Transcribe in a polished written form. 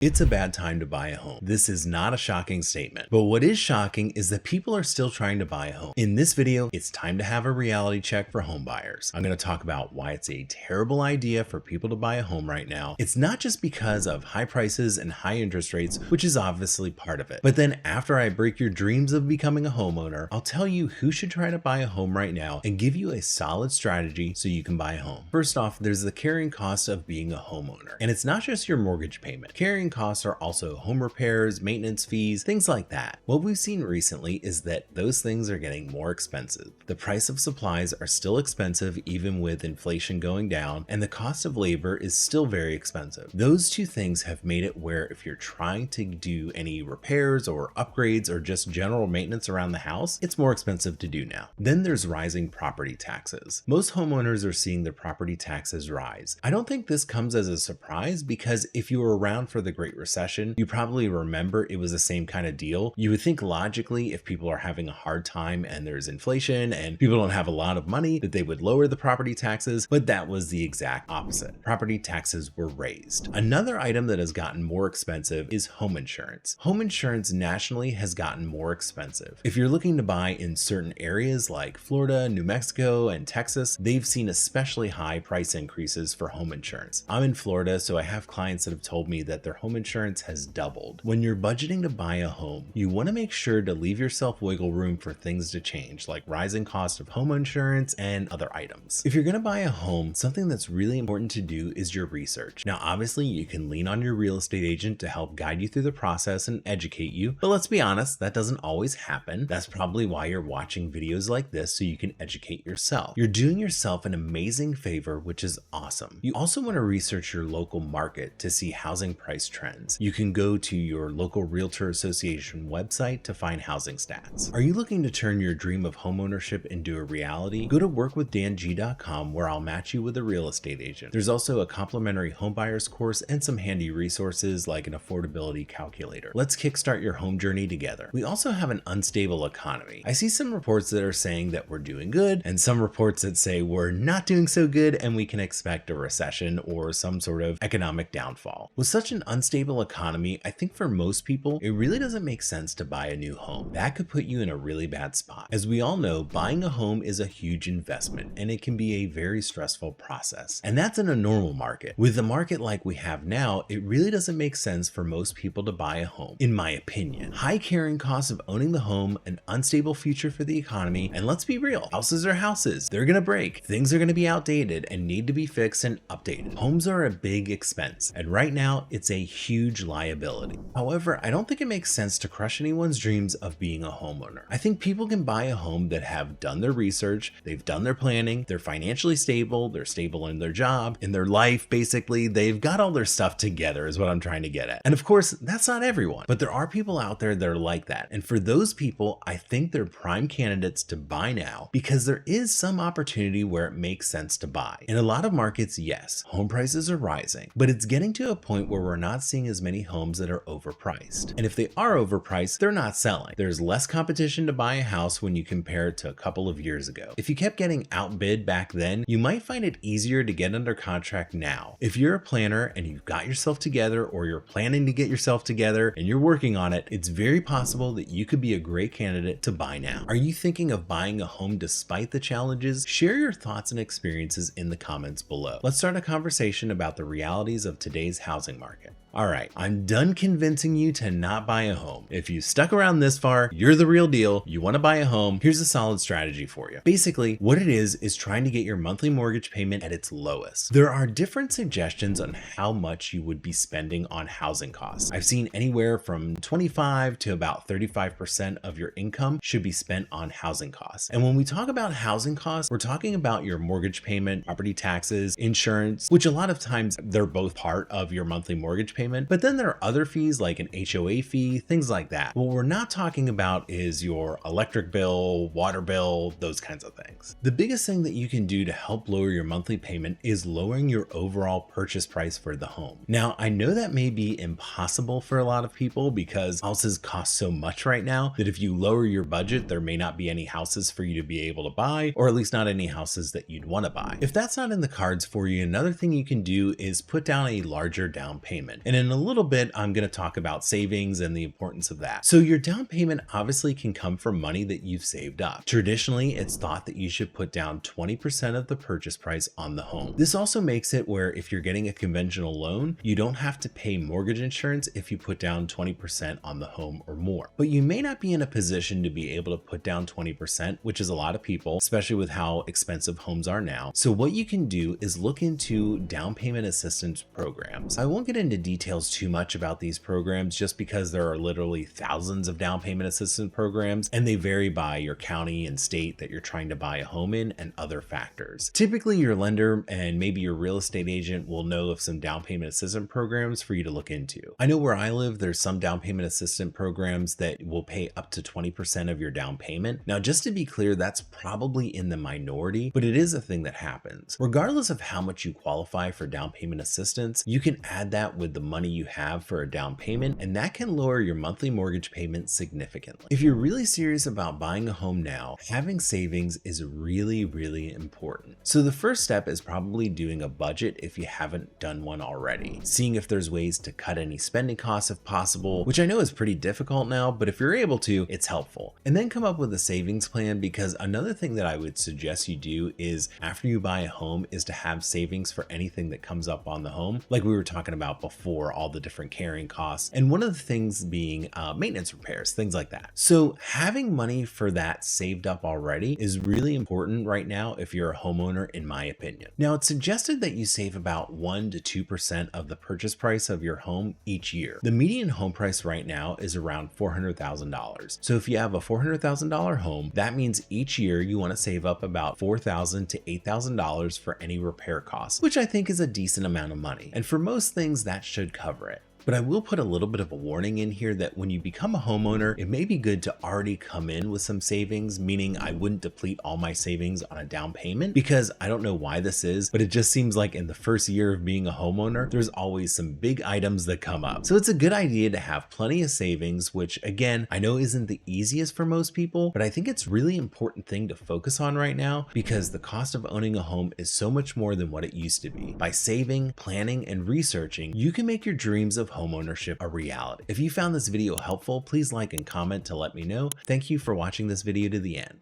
It's a bad time to buy a home. This is not a shocking statement, but what is shocking is that people are still trying to buy a home. In this video, it's time to have a reality check for home buyers. I'm going to talk about why it's a terrible idea for people to buy a home right now. It's not just because of high prices and high interest rates, which is obviously part of it. But then after I break your dreams of becoming a homeowner, I'll tell you who should try to buy a home right now and give you a solid strategy so you can buy a home. First off, there's the carrying cost of being a homeowner. And it's not just your mortgage payment. Carrying costs are also home repairs, maintenance fees, things like that. What we've seen recently is that those things are getting more expensive. The price of supplies are still expensive even with inflation going down, and the cost of labor is still very expensive. Those two things have made it where if you're trying to do any repairs or upgrades or just general maintenance around the house, it's more expensive to do now. Then there's rising property taxes. Most homeowners are seeing their property taxes rise. I don't think this comes as a surprise because if you were around for the Great Recession, you probably remember it was the same kind of deal. You would think logically if people are having a hard time and there's inflation and people don't have a lot of money that they would lower the property taxes, but that was the exact opposite. Property taxes were raised. Another item that has gotten more expensive is home insurance. Home insurance nationally has gotten more expensive. If you're looking to buy in certain areas like Florida, New Mexico, and Texas, they've seen especially high price increases for home insurance. I'm in Florida, so I have clients that have told me that their home insurance has doubled. When you're budgeting to buy a home, you want to make sure to leave yourself wiggle room for things to change, like rising cost of home insurance and other items. If you're going to buy a home, something that's really important to do is your research. Now, obviously, you can lean on your real estate agent to help guide you through the process and educate you, but let's be honest, that doesn't always happen. That's probably why you're watching videos like this, so you can educate yourself. You're doing yourself an amazing favor, which is awesome. You also want to research your local market to see housing price trends. You can go to your local realtor association website to find housing stats. Are you looking to turn your dream of homeownership into a reality? Go to workwithdanG.com where I'll match you with a real estate agent. There's also a complimentary homebuyers course and some handy resources like an affordability calculator. Let's kickstart your home journey together. We also have an unstable economy. I see some reports that are saying that we're doing good and some reports that say we're not doing so good and we can expect a recession or some sort of economic downfall. With such an unstable economy, I think for most people, it really doesn't make sense to buy a new home. That could put you in a really bad spot. As we all know, buying a home is a huge investment and it can be a very stressful process. And that's in a normal market. With a market like we have now, it really doesn't make sense for most people to buy a home, in my opinion. High carrying costs of owning the home, an unstable future for the economy, and let's be real, houses are houses. They're gonna break. Things are gonna be outdated and need to be fixed and updated. Homes are a big expense, and right now it's a huge liability. However, I don't think it makes sense to crush anyone's dreams of being a homeowner. I think people can buy a home that have done their research, they've done their planning, they're financially stable, they're stable in their job, in their life, basically, they've got all their stuff together is what I'm trying to get at. And of course, that's not everyone, but there are people out there that are like that. And for those people, I think they're prime candidates to buy now because there is some opportunity where it makes sense to buy. In a lot of markets, yes, home prices are rising, but it's getting to a point where we're not seeing as many homes that are overpriced. And if they are overpriced, they're not selling. There's less competition to buy a house when you compare it to a couple of years ago. If you kept getting outbid back then, you might find it easier to get under contract now. If you're a planner and you've got yourself together or you're planning to get yourself together and you're working on it, it's very possible that you could be a great candidate to buy now. Are you thinking of buying a home despite the challenges? Share your thoughts and experiences in the comments below. Let's start a conversation about the realities of today's housing market. All right, I'm done convincing you to not buy a home. If you stuck around this far, you're the real deal. You want to buy a home, here's a solid strategy for you. Basically, what it is trying to get your monthly mortgage payment at its lowest. There are different suggestions on how much you would be spending on housing costs. I've seen anywhere from 25 to about 35% of your income should be spent on housing costs. And when we talk about housing costs, we're talking about your mortgage payment, property taxes, insurance, which a lot of times they're both part of your monthly mortgage payment. But then there are other fees like an HOA fee, things like that. What we're not talking about is your electric bill, water bill, those kinds of things. The biggest thing that you can do to help lower your monthly payment is lowering your overall purchase price for the home. Now, I know that may be impossible for a lot of people because houses cost so much right now that if you lower your budget, there may not be any houses for you to be able to buy, or at least not any houses that you'd want to buy. If that's not in the cards for you, another thing you can do is put down a larger down payment. And in a little bit, I'm going to talk about savings and the importance of that. So your down payment obviously can come from money that you've saved up. Traditionally, it's thought that you should put down 20% of the purchase price on the home. This also makes it where if you're getting a conventional loan, you don't have to pay mortgage insurance if you put down 20% on the home or more. But you may not be in a position to be able to put down 20%, which is a lot of people, especially with how expensive homes are now. So what you can do is look into down payment assistance programs. I won't get into details too much about these programs just because there are literally thousands of down payment assistance programs, and they vary by your county and state that you're trying to buy a home in and other factors. Typically, your lender and maybe your real estate agent will know of some down payment assistance programs for you to look into. I know where I live, there's some down payment assistance programs that will pay up to 20% of your down payment. Now, just to be clear, that's probably in the minority, but it is a thing that happens. Regardless of how much you qualify for down payment assistance, you can add that with the money you have for a down payment, and that can lower your monthly mortgage payment significantly. If you're really serious about buying a home now, having savings is really, really important. So the first step is probably doing a budget if you haven't done one already, seeing if there's ways to cut any spending costs if possible, which I know is pretty difficult now, but if you're able to, it's helpful. And then come up with a savings plan, because another thing that I would suggest you do is after you buy a home is to have savings for anything that comes up on the home, like we were talking about before, all the different carrying costs, and one of the things being maintenance repairs, things like that. So having money for that saved up already is really important right now if you're a homeowner, in my opinion. Now, it's suggested that you save about 1 to 2% of the purchase price of your home each year. The median home price right now is around $400,000. So if you have a $400,000 home, that means each year you want to save up about $4,000 to $8,000 for any repair costs, which I think is a decent amount of money. And for most things, that should cover it. But I will put a little bit of a warning in here that when you become a homeowner, it may be good to already come in with some savings, meaning I wouldn't deplete all my savings on a down payment, because I don't know why this is, but it just seems like in the first year of being a homeowner, there's always some big items that come up. So it's a good idea to have plenty of savings, which again, I know isn't the easiest for most people, but I think it's really important thing to focus on right now because the cost of owning a home is so much more than what it used to be. By saving, planning, and researching, you can make your dreams of homeownership a reality. If you found this video helpful, please like and comment to let me know. Thank you for watching this video to the end.